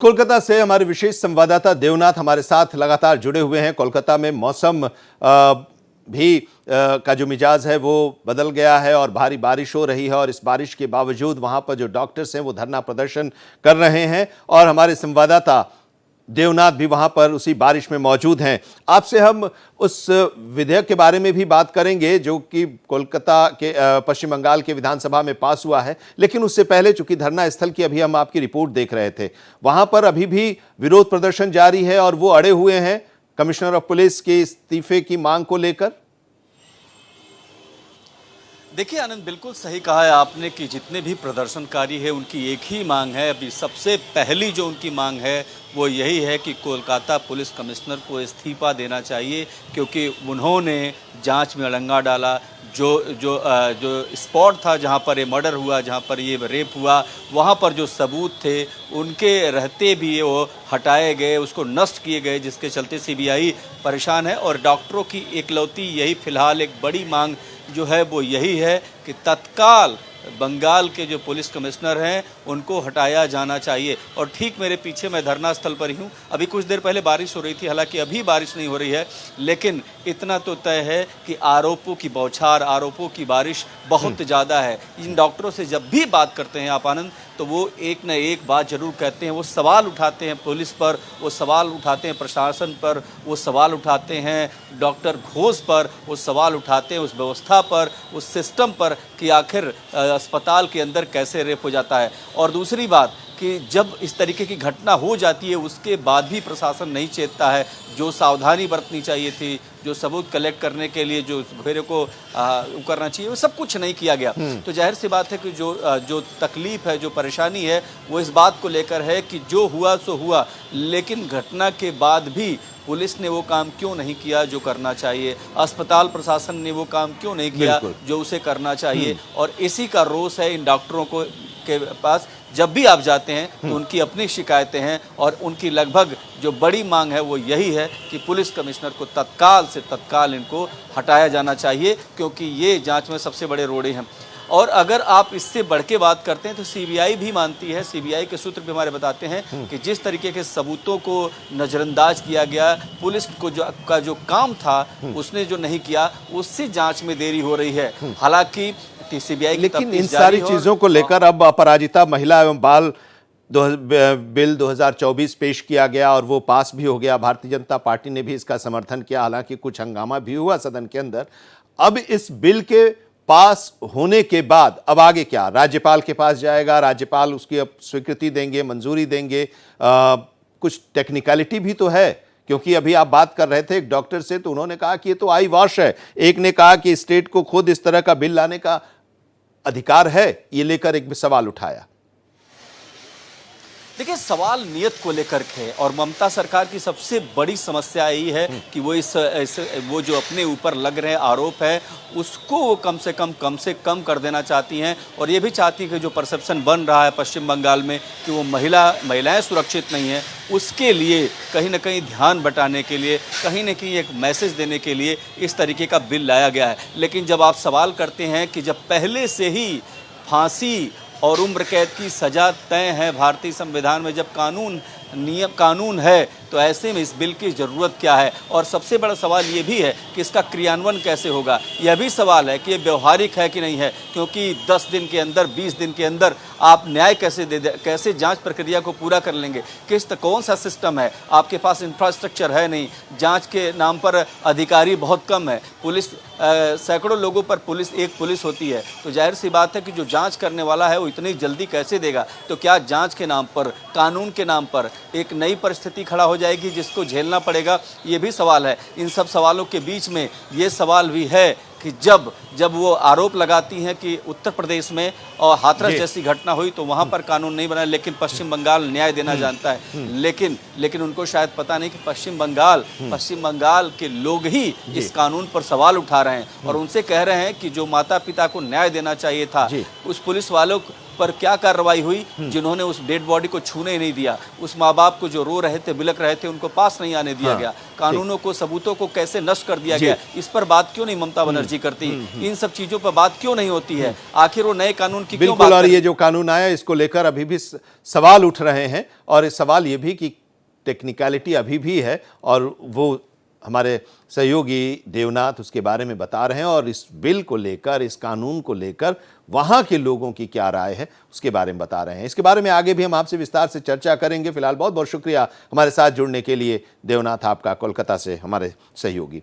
कोलकाता से हमारे विशेष संवाददाता देवनाथ हमारे साथ लगातार जुड़े हुए हैं। कोलकाता में मौसम भी का जो मिजाज है वो बदल गया है और भारी बारिश हो रही है और इस बारिश के बावजूद वहां पर जो डॉक्टर्स हैं वो धरना प्रदर्शन कर रहे हैं और हमारे संवाददाता देवनाथ भी वहां पर उसी बारिश में मौजूद हैं। आपसे हम उस विधेयक के बारे में भी बात करेंगे जो कि कोलकाता के पश्चिम बंगाल के विधानसभा में पास हुआ है, लेकिन उससे पहले चूंकि धरना स्थल की अभी हम आपकी रिपोर्ट देख रहे थे, वहां पर अभी भी विरोध प्रदर्शन जारी है और वो अड़े हुए हैं कमिश्नर ऑफ पुलिस के इस्तीफे की मांग को लेकर। देखिए आनंद, बिल्कुल सही कहा है आपने कि जितने भी प्रदर्शनकारी हैं उनकी एक ही मांग है। अभी सबसे पहली जो उनकी मांग है वो यही है कि कोलकाता पुलिस कमिश्नर को इस्तीफा देना चाहिए, क्योंकि उन्होंने जांच में अड़ंगा डाला। जो स्पॉट था जहां पर ये मर्डर हुआ, जहां पर ये रेप हुआ, वहां पर जो सबूत थे उनके रहते भी वो हटाए गए, उसको नष्ट किए गए, जिसके चलते सीबीआई परेशान है। और डॉक्टरों की एकलौती यही फिलहाल एक बड़ी मांग जो है वो यही है कि तत्काल बंगाल के जो पुलिस कमिश्नर हैं उनको हटाया जाना चाहिए। और ठीक मेरे पीछे मैं धरना स्थल पर ही हूँ। अभी कुछ देर पहले बारिश हो रही थी, हालांकि अभी बारिश नहीं हो रही है, लेकिन इतना तो तय है कि आरोपों की बौछार, आरोपों की बारिश बहुत ज़्यादा है। इन डॉक्टरों से जब भी बात करते हैं आप आनंद, तो वो एक न एक बात जरूर कहते हैं। वो सवाल उठाते हैं पुलिस पर, वो सवाल उठाते हैं प्रशासन पर, वो सवाल उठाते हैं डॉक्टर घोष पर, वो सवाल उठाते हैं उस व्यवस्था पर, उस सिस्टम पर कि आखिर अस्पताल के अंदर कैसे रेप हो जाता है। और दूसरी बात कि जब इस तरीके की घटना हो जाती है उसके बाद भी प्रशासन नहीं चेतता है। जो सावधानी बरतनी चाहिए थी, जो सबूत कलेक्ट करने के लिए जो घेरे को करना चाहिए, वो सब कुछ नहीं किया गया। तो जाहिर सी बात है कि जो तकलीफ है, जो परेशानी है, वो इस बात को लेकर है कि जो हुआ सो हुआ, लेकिन घटना के बाद भी पुलिस ने वो काम क्यों नहीं किया जो करना चाहिए, अस्पताल प्रशासन ने वो काम क्यों नहीं किया जो उसे करना चाहिए। और इसी का रोष है इन डॉक्टरों को के पास। जब भी आप जाते हैं तो उनकी अपनी शिकायतें हैं और उनकी लगभग जो बड़ी मांग है वो यही है कि पुलिस कमिश्नर को तत्काल से तत्काल इनको हटाया जाना चाहिए, क्योंकि ये जांच में सबसे बड़े रोड़े हैं। और अगर आप इससे बढ़ के बात करते हैं तो सीबीआई भी मानती है, सीबीआई के सूत्र भी हमारे बताते हैं कि जिस तरीके के सबूतों को नज़रअंदाज किया गया, पुलिस को जो काम था उसने जो नहीं किया, उससे जांच में देरी हो रही है। हालांकि सीबीआई की लेकिन इन सारी चीजों को लेकर अब अपराजिता महिला एवं बाल बिल 2024 पेश किया गया और वो पास भी हो गया। भारतीय जनता पार्टी ने भी इसका समर्थन किया, हालांकि कुछ हंगामा भी हुआ सदन के अंदर। अब इस बिल के पास होने के बाद अब आगे क्या? राज्यपाल के पास जाएगा, राज्यपाल उसकी अब स्वीकृति देंगे, मंजूरी देंगे। कुछ टेक्निकलिटी भी तो है, क्योंकि अभी आप बात कर रहे थे एक डॉक्टर से, तो उन्होंने कहा कि ये तो आई वॉश है। एक ने कहा कि स्टेट को खुद इस तरह का बिल लाने का अधिकार है, ये लेकर एक सवाल उठाया। देखिए, सवाल नियत को लेकर के, और ममता सरकार की सबसे बड़ी समस्या यही है कि वो वो जो अपने ऊपर लग रहे आरोप है उसको वो कम से कम कर देना चाहती हैं। और ये भी चाहती है कि जो परसेप्शन बन रहा है पश्चिम बंगाल में कि वो महिलाएं सुरक्षित नहीं हैं, उसके लिए कहीं ना कहीं ध्यान बटाने के लिए, कहीं ना कहीं एक मैसेज देने के लिए इस तरीके का बिल लाया गया है। लेकिन जब आप सवाल करते हैं कि जब पहले से ही फांसी और उम्र कैद की सज़ा तय है भारतीय संविधान में, जब कानून है, तो ऐसे में इस बिल की ज़रूरत क्या है? और सबसे बड़ा सवाल ये भी है कि इसका क्रियान्वयन कैसे होगा। यह भी सवाल है कि ये व्यवहारिक है कि नहीं है, क्योंकि 10 दिन के अंदर, 20 दिन के अंदर आप न्याय कैसे जांच प्रक्रिया को पूरा कर लेंगे? कौन सा सिस्टम है? आपके पास इंफ्रास्ट्रक्चर है नहीं, जांच के नाम पर अधिकारी बहुत कम है, पुलिस सैकड़ों लोगों पर एक पुलिस होती है। तो जाहिर सी बात है कि जो जांच करने वाला है वो इतनी जल्दी कैसे देगा? तो क्या जांच के नाम पर, कानून के नाम पर एक नई परिस्थिति खड़ा हो जाएगी जिसको झेलना पड़ेगा? ये भी सवाल है। इन सब सवालों के बीच में ये सवाल भी है कि जब वो आरोप लगाती हैं कि उत्तर प्रदेश में और हाथरस जैसी घटना हुई तो वहाँ पर कानून नहीं बना, लेकिन पश्चिम बंगाल न्याय देना जानता है। लेकिन उनको शायद पता नहीं कि पश्चिम बंगाल के लोग ही इस कानून पर सवाल उठा रहे हैं और उनसे कह रहे हैं कि जो माता पिता को न्याय देना चाहिए था, उस पुलिस वालों पर क्या कार्रवाई हुई, जिन्होंने उस डेड बॉडी को छूने ही नहीं दिया, उस माँ बाप को जो रो रहे थे, बिलक रहे थे, उनको पास नहीं आने दिया गया, कानूनों को, सबूतों को कैसे नष्ट कर दिया गया, इस पर बात क्यों नहीं ममता बनर्जी करती, इन सब चीजों पर बात क्यों नहीं होती है, आखिर वो नए कानून की क्यों बिल्कुल। बात और करें? ये जो कानून आया इसको लेकर अभी भी सवाल उठ रहे हैं, और इस सवाल ये भी कि टेक्निकलिटी अभी भी है, और वो हमारे सहयोगी देवनाथ उसके बारे में बता रहे हैं, और इस बिल को लेकर, इस कानून को लेकर वहां के लोगों की क्या राय है उसके बारे में बता रहे हैं। इसके बारे में आगे भी हम आपसे विस्तार से चर्चा करेंगे। फिलहाल बहुत बहुत शुक्रिया हमारे साथ जुड़ने के लिए देवनाथ, आपका, कोलकाता से हमारे सहयोगी।